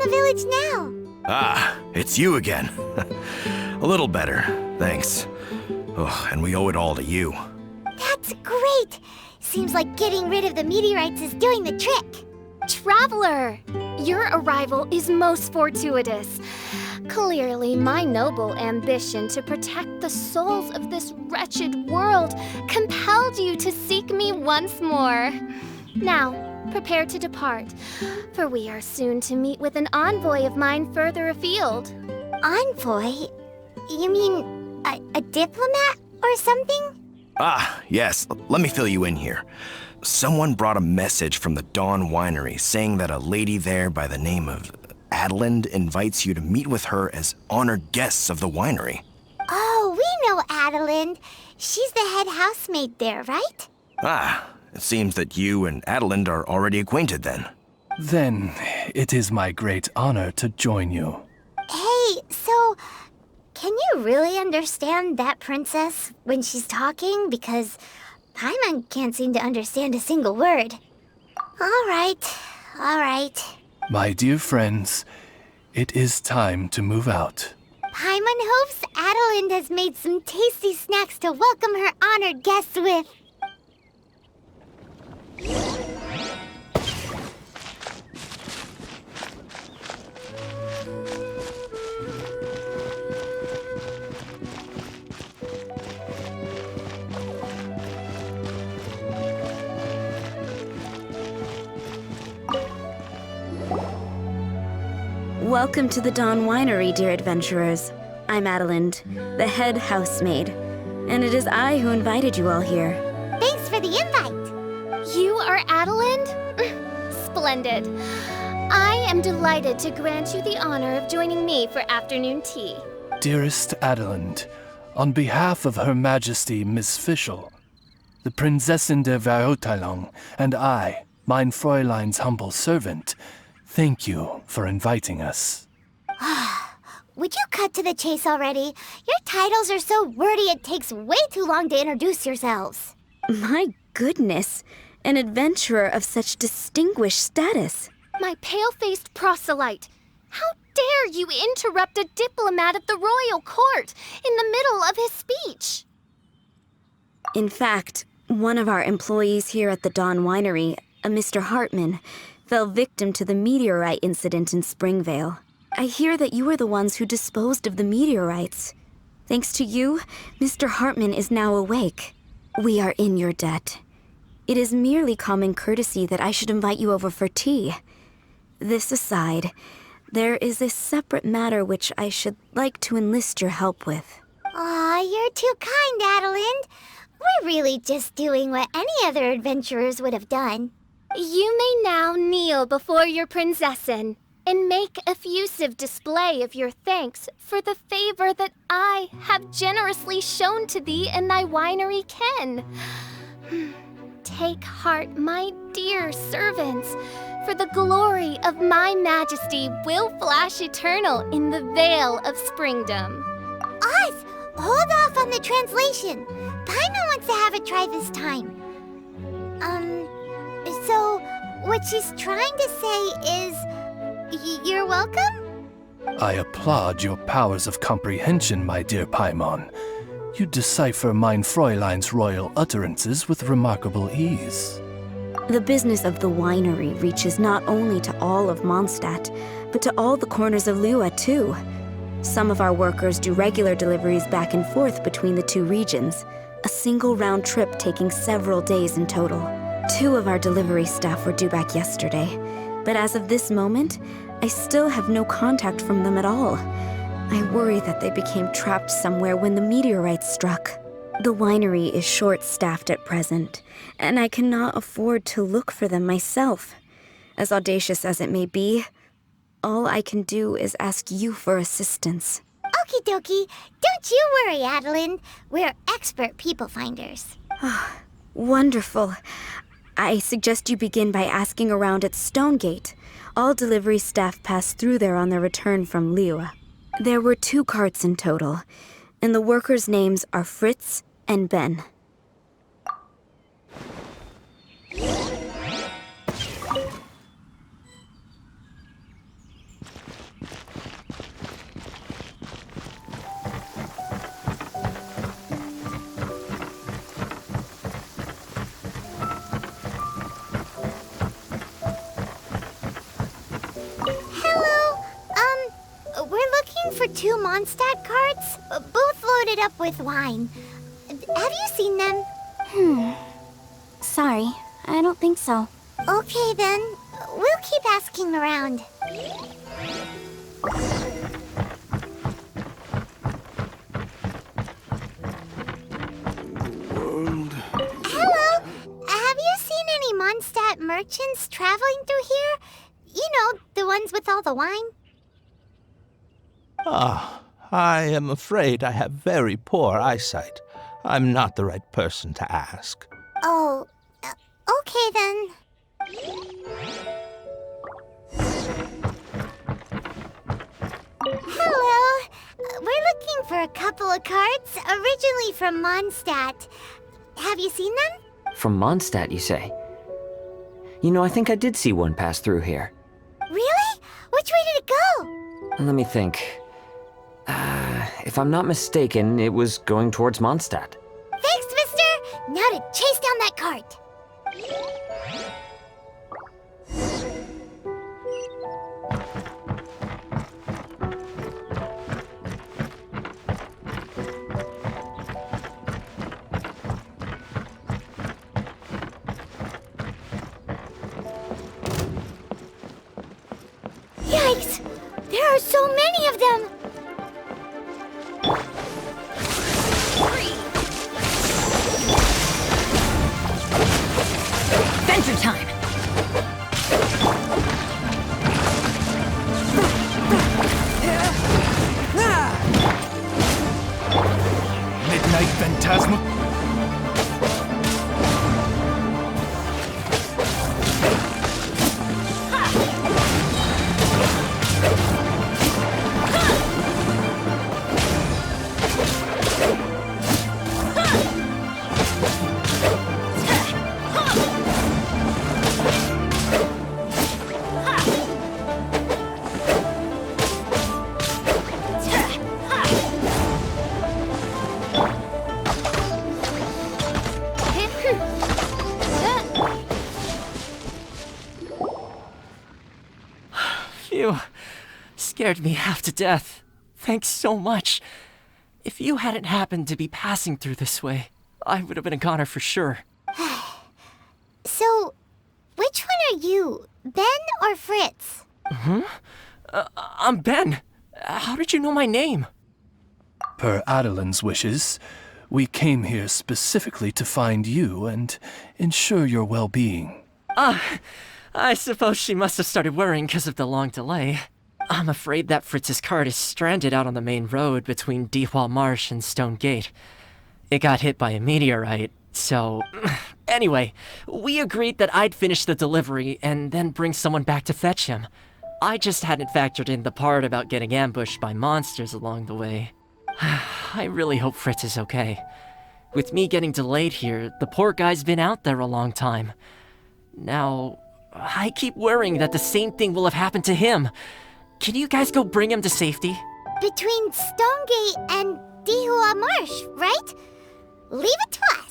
the village now? Ah, it's you again. A little better, thanks. Oh, and we owe it all to you. That's great! Seems like getting rid of the meteorites is doing the trick. Traveler! Your arrival is most fortuitous. Clearly, my noble ambition to protect the souls of this wretched world compelled you to seek me once more. Now, prepare to depart, for we are soon to meet with an envoy of mine further afield. Envoy? You mean a diplomat or something? Ah, yes, let me fill you in here. Someone brought a message from the Dawn Winery saying that a lady there by the name of Adelinde invites you to meet with her as honored guests of the winery. Oh, we know Adelinde. She's the head housemaid there, right? Ah, it seems that you and Adelinde are already acquainted then. Then it is my great honor to join you. Hey, so can you really understand that princess when she's talking? Because Paimon can't seem to understand a single word. All right. My dear friends, it is time to move out. Paimon hopes Adelinde has made some tasty snacks to welcome her honored guests with. Welcome to the Dawn Winery, dear adventurers. I'm Adelinde, the head housemaid, and it is I who invited you all here. Thanks for the invite. You are Adelinde? Splendid. I am delighted to grant you the honor of joining me for afternoon tea. Dearest Adelinde, on behalf of Her Majesty Miss Fischl, the Prinzessin der Verurteilung, and I, mein Fräulein's humble servant, thank you for inviting us. Would you cut to the chase already? Your titles are so wordy it takes way too long to introduce yourselves. My goodness, an adventurer of such distinguished status. My pale-faced proselyte. How dare you interrupt a diplomat at the royal court in the middle of his speech? In fact, one of our employees here at the Dawn Winery, a Mr. Hartman, fell victim to the meteorite incident in Springvale. I hear that you were the ones who disposed of the meteorites. Thanks to you, Mr. Hartman is now awake. We are in your debt. It is merely common courtesy that I should invite you over for tea. This aside, there is a separate matter which I should like to enlist your help with. Aw, you're too kind, Adelinde. We're really just doing what any other adventurers would have done. You may now kneel before your Prinzessin and make effusive display of your thanks for the favor that I have generously shown to thee and thy winery ken. Take heart, my dear servants, for the glory of my majesty will flash eternal in the vale of springdom. Oz, hold off on the translation. Paimon wants to have a try this time. So what she's trying to say is, you're welcome? I applaud your powers of comprehension, my dear Paimon. You decipher mein Fräulein's royal utterances with remarkable ease. The business of the winery reaches not only to all of Mondstadt, but to all the corners of Liyue, too. Some of our workers do regular deliveries back and forth between the two regions, a single round trip taking several days in total. 2 of our delivery staff were due back yesterday, but as of this moment, I still have no contact from them at all. I worry that they became trapped somewhere when the meteorite struck. The winery is short-staffed at present, and I cannot afford to look for them myself. As audacious as it may be, all I can do is ask you for assistance. Okie dokie. Don't you worry, Adelinde. We're expert people finders. Wonderful. I suggest you begin by asking around at Stonegate. All delivery staff pass through there on their return from Liyue. There were 2 carts in total, and the workers' names are Fritz and Ben. Mondstadt carts, both loaded up with wine. Have you seen them? Sorry, I don't think so. Okay then, we'll keep asking around. Hello! Have you seen any Mondstadt merchants traveling through here? You know, the ones with all the wine? I am afraid I have very poor eyesight. I'm not the right person to ask. Oh, okay then. Hello. We're looking for a couple of carts, originally from Mondstadt. Have you seen them? From Mondstadt, you say? You know, I think I did see one pass through here. Really? Which way did it go? Let me think. If I'm not mistaken, it was going towards Mondstadt. Thanks, mister! Now to chase down that cart. Yikes! There are so many of them! Adventure time! Midnight Phantasma. You scared me half to death. Thanks so much. If you hadn't happened to be passing through this way, I would have been a goner for sure. So, which one are you, Ben or Fritz? I'm Ben. How did you know my name? Per Adelinde's wishes, we came here specifically to find you and ensure your well-being. I suppose she must have started worrying because of the long delay. I'm afraid that Fritz's cart is stranded out on the main road between Dihua Marsh and Stone Gate. It got hit by a meteorite, so... Anyway, we agreed that I'd finish the delivery and then bring someone back to fetch him. I just hadn't factored in the part about getting ambushed by monsters along the way. I really hope Fritz is okay. With me getting delayed here, the poor guy's been out there a long time. Now, I keep worrying that the same thing will have happened to him. Can you guys go bring him to safety? Between Stonegate and Dihua Marsh, right? Leave it to us.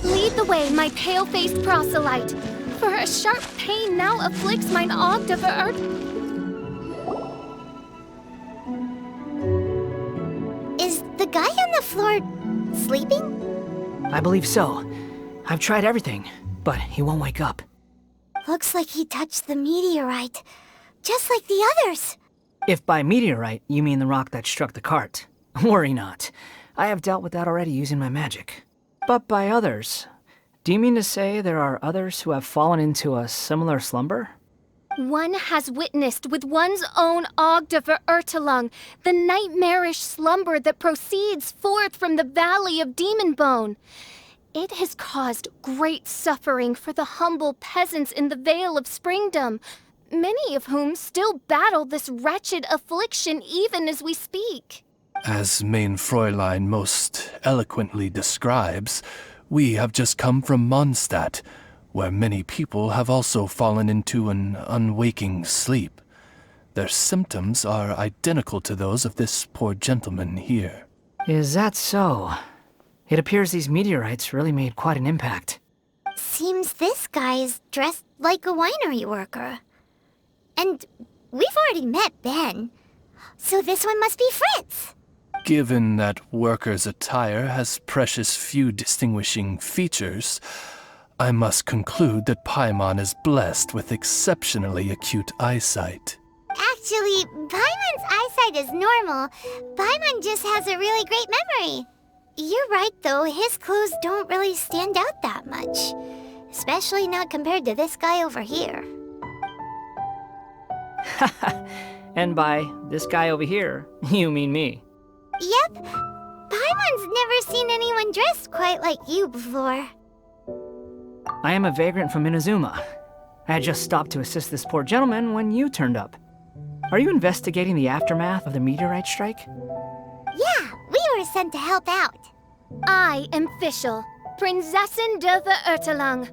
Lead the way, my pale-faced proselyte, for a sharp pain now afflicts mine Ogde of earth. Is the guy on the floor sleeping? I believe so. I've tried everything, but he won't wake up. Looks like he touched the meteorite, just like the others. If by meteorite you mean the rock that struck the cart, worry not. I have dealt with that already using my magic. But by others, do you mean to say there are others who have fallen into a similar slumber? One has witnessed with one's own Ogde Verurtelung the nightmarish slumber that proceeds forth from the Valley of Demon Bone. It has caused great suffering for the humble peasants in the Vale of Springdom, many of whom still battle this wretched affliction even as we speak. As Main Fräulein most eloquently describes, we have just come from Mondstadt, where many people have also fallen into an unwaking sleep. Their symptoms are identical to those of this poor gentleman here. Is that so? It appears these meteorites really made quite an impact. Seems this guy is dressed like a winery worker. And we've already met Ben, so this one must be Fritz. Given that worker's attire has precious few distinguishing features, I must conclude that Paimon is blessed with exceptionally acute eyesight. Actually, Paimon's eyesight is normal. Paimon just has a really great memory. You're right, though. His clothes don't really stand out that much. Especially not compared to this guy over here. And by this guy over here, you mean me. Yep. Paimon's never seen anyone dressed quite like you before. I am a vagrant from Inazuma. I had just stopped to assist this poor gentleman when you turned up. Are you investigating the aftermath of the meteorite strike? Yeah, we were sent to help out. I am Fischl, Prinzessin de Verurtelang,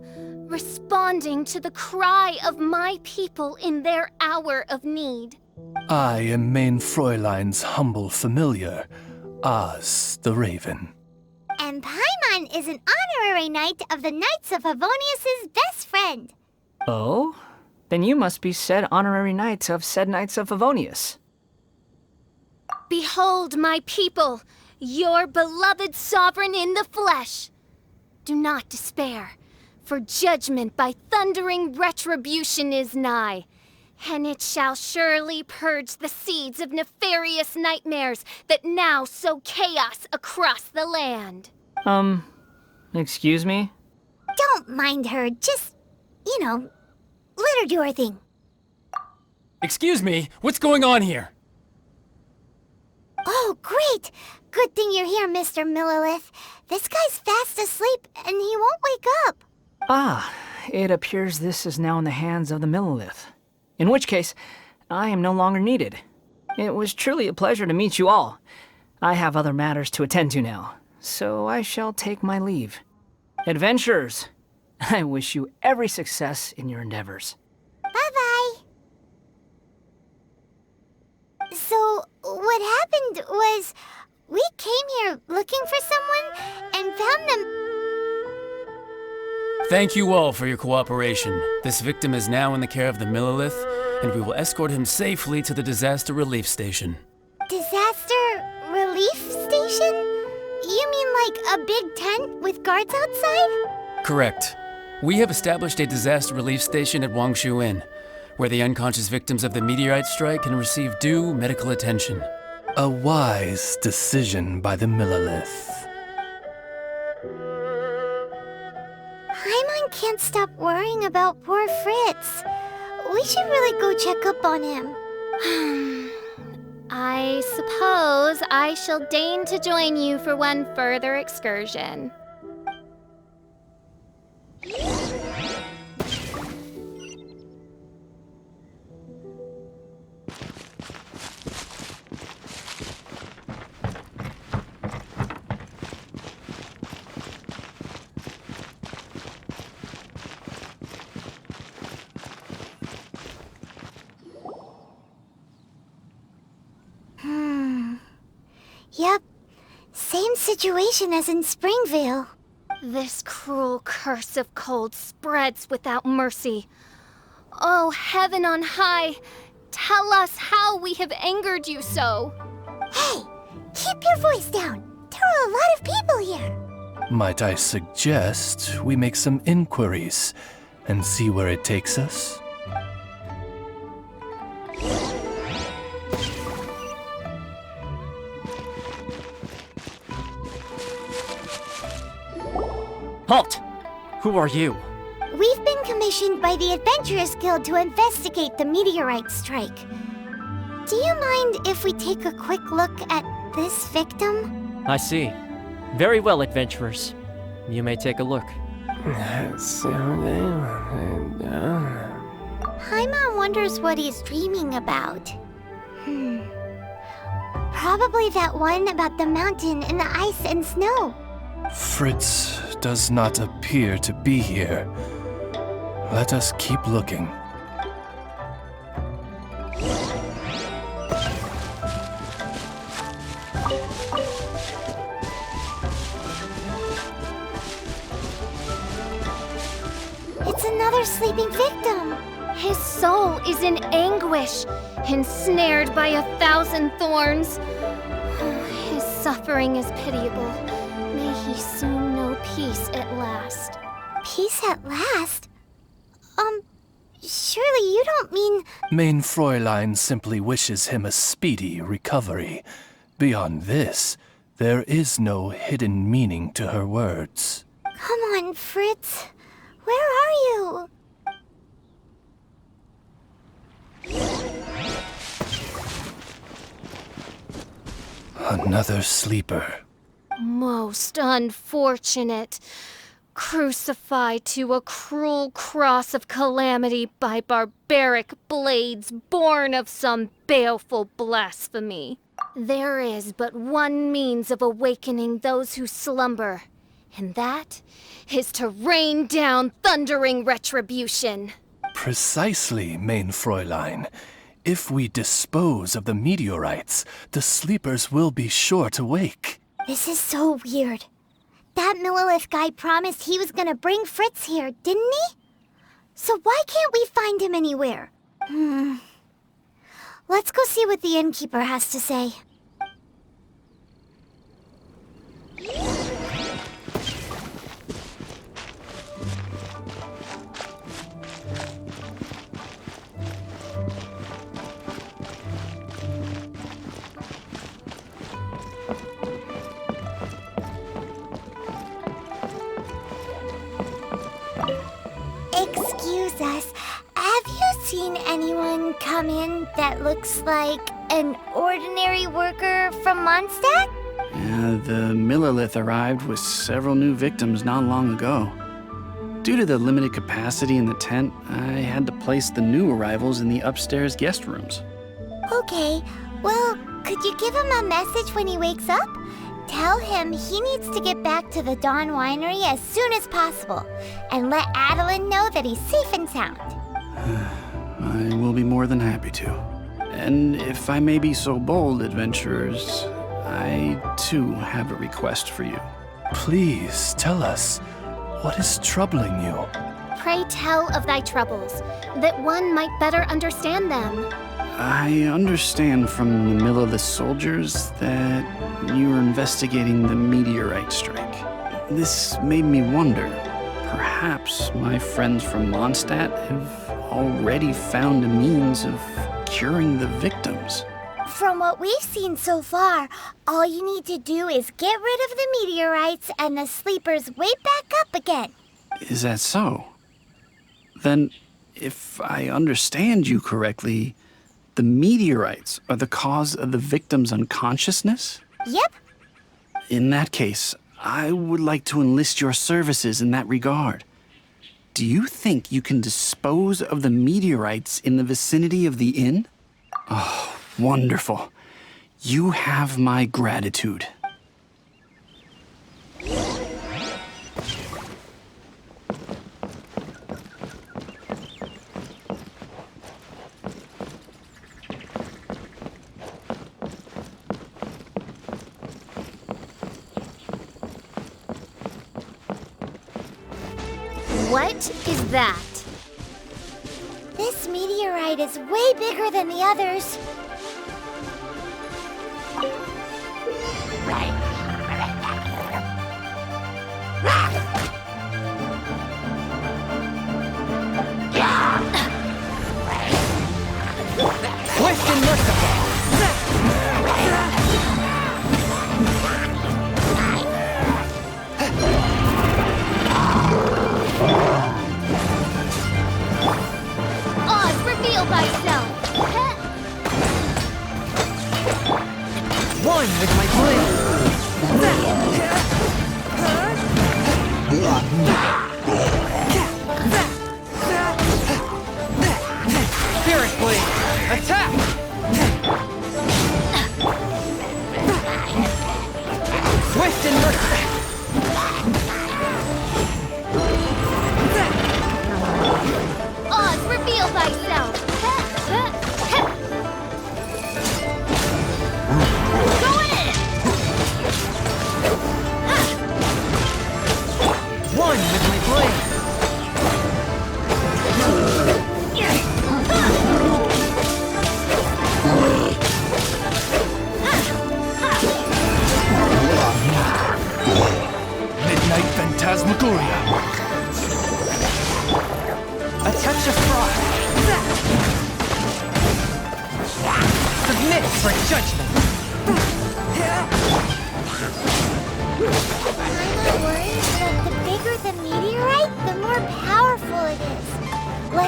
responding to the cry of my people in their hour of need. I am Main Fräulein's humble familiar, Oz the Raven. And Paimon is an honorary knight of the Knights of Favonius' best friend. Oh? Then you must be said honorary knight of said Knights of Favonius. Behold my people, your beloved sovereign in the flesh. Do not despair, for judgment by thundering retribution is nigh, and it shall surely purge the seeds of nefarious nightmares that now sow chaos across the land. Excuse me? Don't mind her, just, let her do her thing. Excuse me, what's going on here? Oh, great! Good thing you're here, Mr. Millilith. This guy's fast asleep, and he won't wake up. Ah, it appears this is now in the hands of the Millilith. In which case, I am no longer needed. It was truly a pleasure to meet you all. I have other matters to attend to now, so I shall take my leave. Adventurers, I wish you every success in your endeavors. Bye-bye. So, what happened was, we came here looking for someone and found them. Thank you all for your cooperation. This victim is now in the care of the Millilith, and we will escort him safely to the disaster relief station. Disaster relief station? You mean like a big tent with guards outside? Correct. We have established a disaster relief station at Wangshu Inn, where the unconscious victims of the meteorite strike can receive due medical attention. A wise decision by the Millilith. Paimon can't stop worrying about poor Fritz. We should really go check up on him. I suppose I shall deign to join you for one further excursion. Yep, same situation as in Springvale. This cruel curse of cold spreads without mercy. Oh, heaven on high, tell us how we have angered you so. Hey, keep your voice down. There are a lot of people here. Might I suggest we make some inquiries and see where it takes us? Halt! Who are you? We've been commissioned by the Adventurers Guild to investigate the meteorite strike. Do you mind if we take a quick look at this victim? I see. Very well, adventurers. You may take a look. Paimon wonders what he's dreaming about. Probably that one about the mountain and the ice and snow. Fritz does not appear to be here. Let us keep looking. It's another sleeping victim. His soul is in anguish, ensnared by 1,000 thorns. His suffering is pitiable. May he soon know peace at last. Peace at last? Surely you don't mean... Mein Fräulein simply wishes him a speedy recovery. Beyond this, there is no hidden meaning to her words. Come on, Fritz. Where are you? Another sleeper. Most unfortunate. Crucified to a cruel cross of calamity by barbaric blades born of some baleful blasphemy. There is but one means of awakening those who slumber, and that is to rain down thundering retribution. Precisely, Mein Fräulein. If we dispose of the meteorites, the sleepers will be sure to wake. This is so weird. That Millilith guy promised he was gonna bring Fritz here, didn't he? So why can't we find him anywhere? Let's go see what the innkeeper has to say. Excuse us, have you seen anyone come in that looks like an ordinary worker from Mondstadt? The Millilith arrived with several new victims not long ago. Due to the limited capacity in the tent, I had to place the new arrivals in the upstairs guest rooms. Okay, well, could you give him a message when he wakes up? Tell him he needs to get back to the Dawn Winery as soon as possible, and let Adelinde know that he's safe and sound. I will be more than happy to. And if I may be so bold, adventurers, I too have a request for you. Please tell us, what is troubling you? Pray tell of thy troubles, that one might better understand them. I understand from the Millilith soldiers that you are investigating the meteorite strike. This made me wonder, perhaps my friends from Mondstadt have already found a means of curing the victims. From what we've seen so far, all you need to do is get rid of the meteorites and the sleepers wake back up again. Is that so? Then, if I understand you correctly, the meteorites are the cause of the victim's unconsciousness? Yep. In that case, I would like to enlist your services in that regard. Do you think you can dispose of the meteorites in the vicinity of the inn? Oh, wonderful. You have my gratitude. What is that? This meteorite is way bigger than the others. Swift and merciful! Oz, reveal thyself! One with my blade! Spirit blade! Attack! Swift and merciful!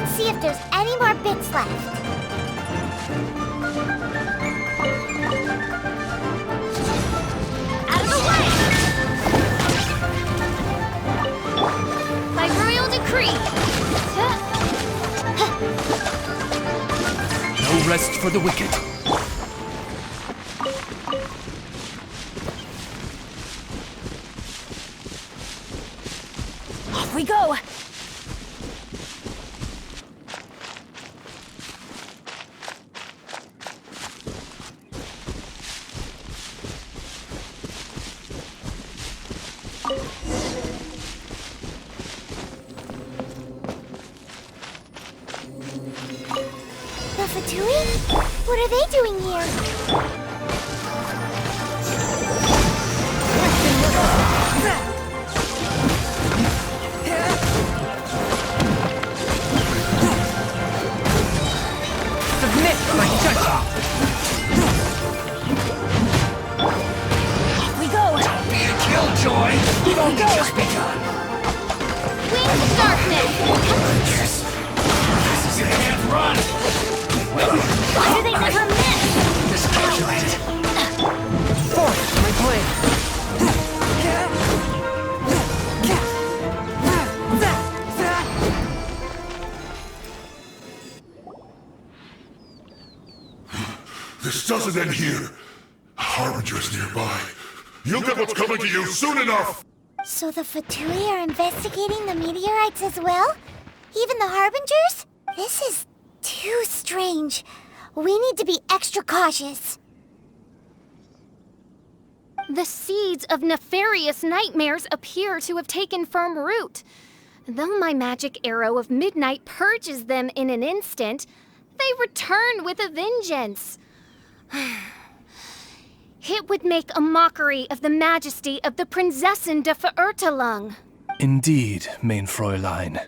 Let's see if there's any more bits left. Out of the way! By royal decree! No rest for the wicked. Off we go! The Fatui? What are they doing here? Submit to my judgment! Off we go! Don't be a killjoy! You've only just begun! Wings of darkness! Yes! This is it! Can't run! Why do they never miss? Miscalculated! Forth, my plan! This doesn't end here. Harbinger's nearby. You'll get what's coming to you soon enough! So the Fatui are investigating the meteorites as well? Even the Harbingers? This is too strange. We need to be extra cautious. The seeds of nefarious nightmares appear to have taken firm root. Though my magic arrow of midnight purges them in an instant, they return with a vengeance. It would make a mockery of the majesty of the Prinzessin de Verurtelung. Indeed, mein Fräulein.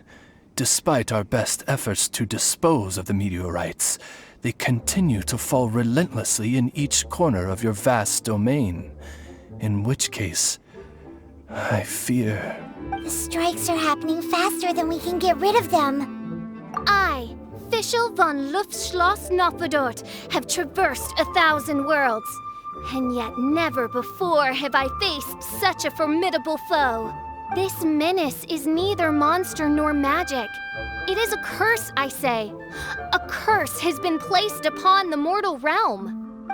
Despite our best efforts to dispose of the meteorites, they continue to fall relentlessly in each corner of your vast domain. In which case, I fear... The strikes are happening faster than we can get rid of them. I, Fischl von Luftschloss Nopfadort, have traversed 1,000 worlds. And yet never before have I faced such a formidable foe. This menace is neither monster nor magic. It is a curse, I say. A curse has been placed upon the mortal realm.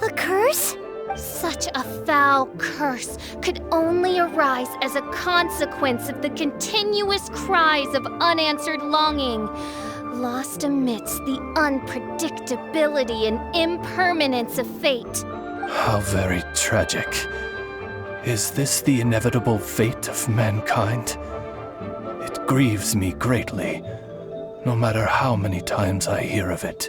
A curse? Such a foul curse could only arise as a consequence of the continuous cries of unanswered longing, lost amidst the unpredictability and impermanence of fate. How very tragic. Is this the inevitable fate of mankind? It grieves me greatly, no matter how many times I hear of it.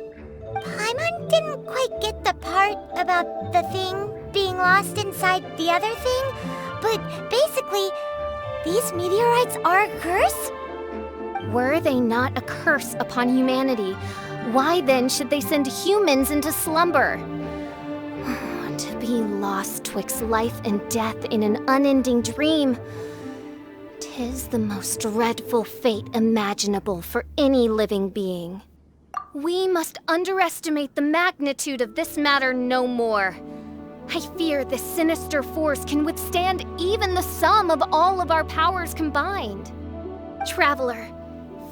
Paimon didn't quite get the part about the thing being lost inside the other thing, but basically, these meteorites are a curse? Were they not a curse upon humanity, why then should they send humans into slumber? To be lost twixt life and death in an unending dream. 'Tis the most dreadful fate imaginable for any living being. We must underestimate the magnitude of this matter no more. I fear this sinister force can withstand even the sum of all of our powers combined. Traveler,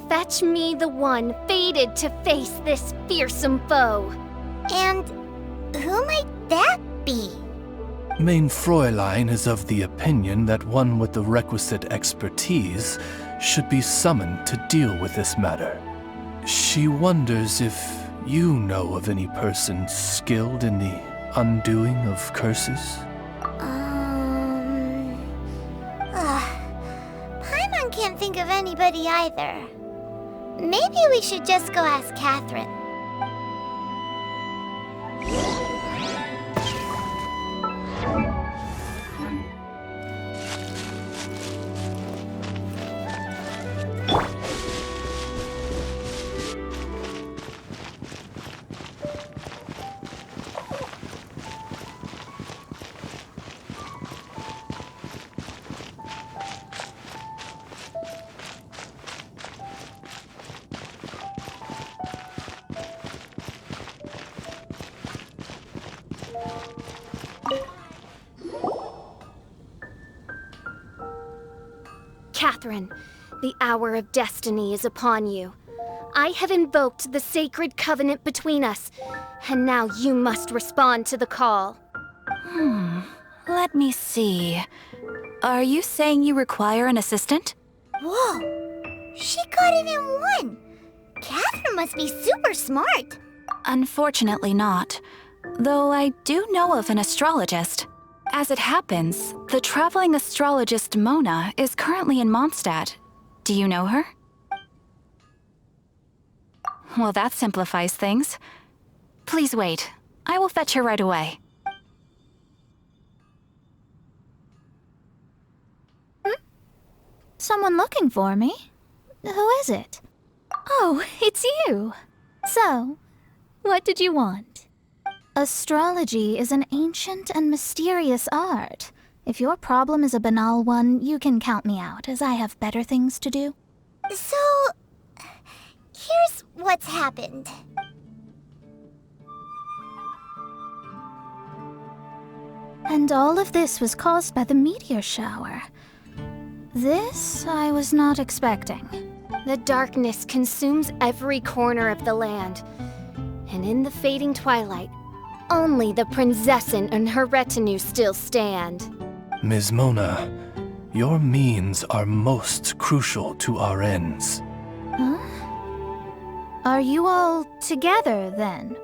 fetch me the one fated to face this fearsome foe. And who might that be? Mein Fräulein is of the opinion that one with the requisite expertise should be summoned to deal with this matter. She wonders if you know of any person skilled in the undoing of curses? Paimon can't think of anybody either. Maybe we should just go ask Katheryne. Katheryne, the hour of destiny is upon you. I have invoked the sacred covenant between us, and now you must respond to the call. Let me see. Are you saying you require an assistant? Whoa! She got it in one! Katheryne must be super smart! Unfortunately not. Though I do know of an astrologist. As it happens, the traveling astrologist Mona is currently in Mondstadt. Do you know her? Well, that simplifies things. Please wait. I will fetch her right away. Someone looking for me? Who is it? Oh, it's you! So, what did you want? Astrology is an ancient and mysterious art. If your problem is a banal one, you can count me out, as I have better things to do. So, here's what's happened. And all of this was caused by the meteor shower. This I was not expecting. The darkness consumes every corner of the land. And in the fading twilight, only the Prinzessin and her retinue still stand. Ms. Mona, your means are most crucial to our ends. Huh? Are you all together, then?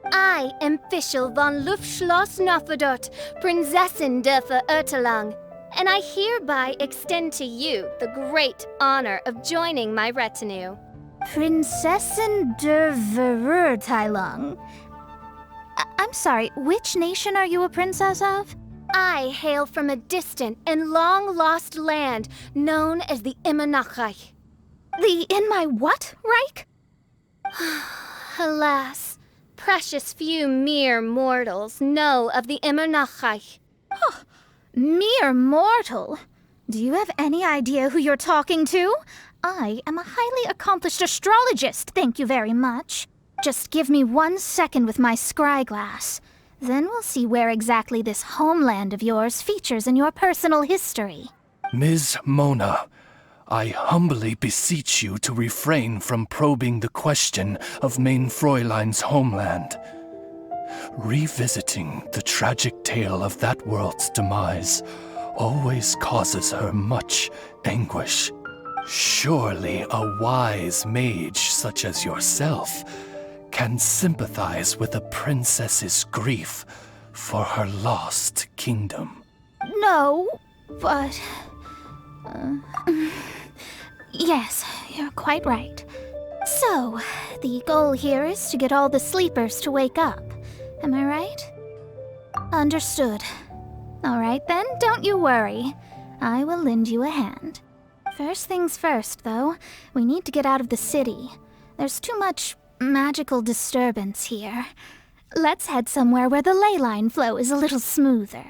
I am Fischl von Luftschloss Nofadot, Prinzessin der Verirrtelang, and I hereby extend to you the great honor of joining my retinue. Prinzessin der Verirrtelang. I'm sorry, which nation are you a princess of? I hail from a distant and long-lost land known as the Immernachtreich. The in my what, Reich? Alas, precious few mere mortals know of the Immernachtreich. Oh, mere mortal? Do you have any idea who you're talking to? I am a highly accomplished astrologist, thank you very much. Just give me 1 second with my scryglass. Then we'll see where exactly this homeland of yours features in your personal history. Ms. Mona, I humbly beseech you to refrain from probing the question of Main Fräulein's homeland. Revisiting the tragic tale of that world's demise always causes her much anguish. Surely a wise mage such as yourself can sympathize with a princess's grief for her lost kingdom. No, but... yes, you're quite right. So, the goal here is to get all the sleepers to wake up. Am I right? Understood. All right then, don't you worry. I will lend you a hand. First things first, though, we need to get out of the city. There's too much magical disturbance here. Let's head somewhere where the ley line flow is a little smoother.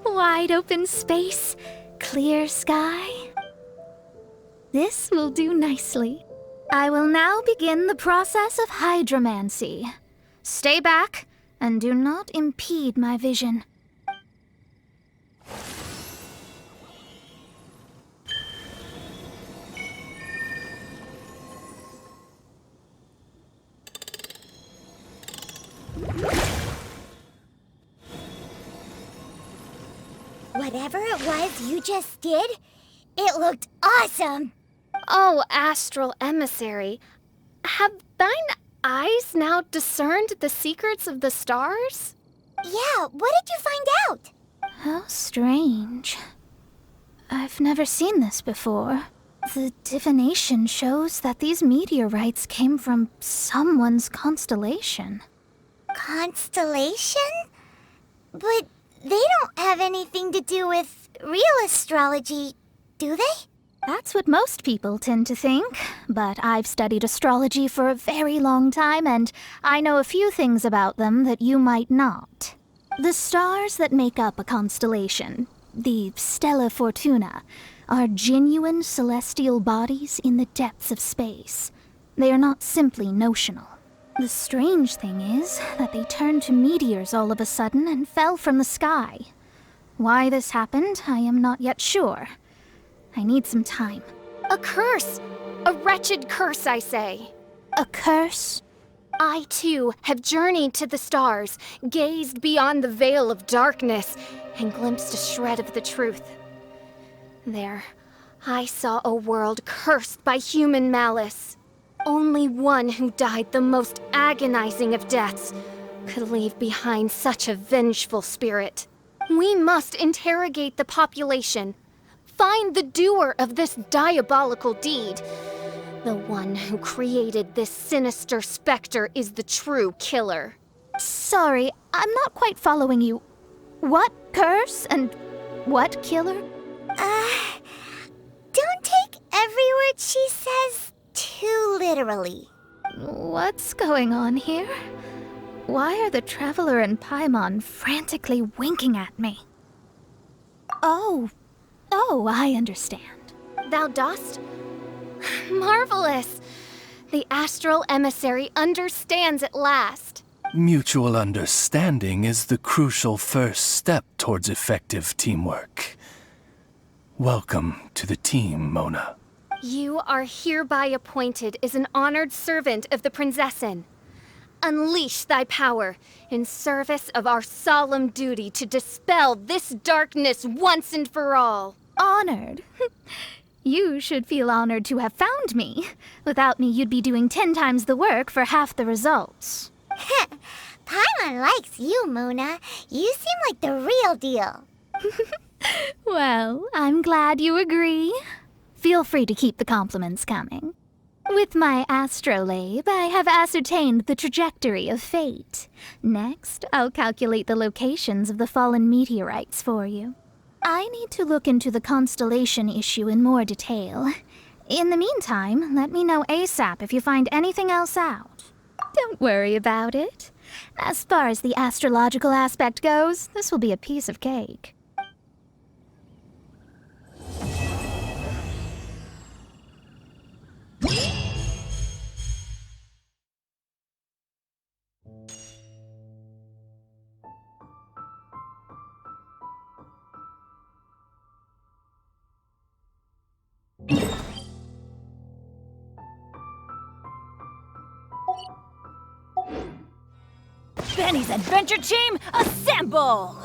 Wide open space, clear sky. This will do nicely. I will now begin the process of hydromancy. Stay back and do not impede my vision. Whatever it was you just did, it looked awesome! Oh, astral emissary, have thine eyes now discerned the secrets of the stars? Yeah, what did you find out? How strange. I've never seen this before. The divination shows that these meteorites came from someone's constellation. Constellation? But they don't have anything to do with real astrology, do they? That's what most people tend to think, but I've studied astrology for a very long time, and I know a few things about them that you might not. The stars that make up a constellation, the Stella Fortuna, are genuine celestial bodies in the depths of space. They are not simply notional. The strange thing is that they turned to meteors all of a sudden and fell from the sky. Why this happened, I am not yet sure. I need some time. A curse! A wretched curse, I say. A curse? I, too, have journeyed to the stars, gazed beyond the veil of darkness, and glimpsed a shred of the truth. There, I saw a world cursed by human malice. Only one who died the most agonizing of deaths could leave behind such a vengeful spirit. We must interrogate the population, find the doer of this diabolical deed. The one who created this sinister specter is the true killer. Sorry, I'm not quite following you. What curse and what killer? Don't take every word she says too literally. What's going on here? Why are the Traveler and Paimon frantically winking at me? Oh, I understand. Thou dost? Marvelous! The astral emissary understands at last. Mutual understanding is the crucial first step towards effective teamwork. Welcome to the team, Mona. You are hereby appointed as an honored servant of the Prinzessin. Unleash thy power in service of our solemn duty to dispel this darkness once and for all. Honored? You should feel honored to have found me. Without me, you'd be doing 10 times the work for half the results. Paimon likes you, Mona. You seem like the real deal. Well, I'm glad you agree. Feel free to keep the compliments coming. With my astrolabe, I have ascertained the trajectory of fate. Next, I'll calculate the locations of the fallen meteorites for you. I need to look into the constellation issue in more detail. In the meantime, let me know ASAP if you find anything else out. Don't worry about it. As far as the astrological aspect goes, this will be a piece of cake. Benny's adventure team, assemble!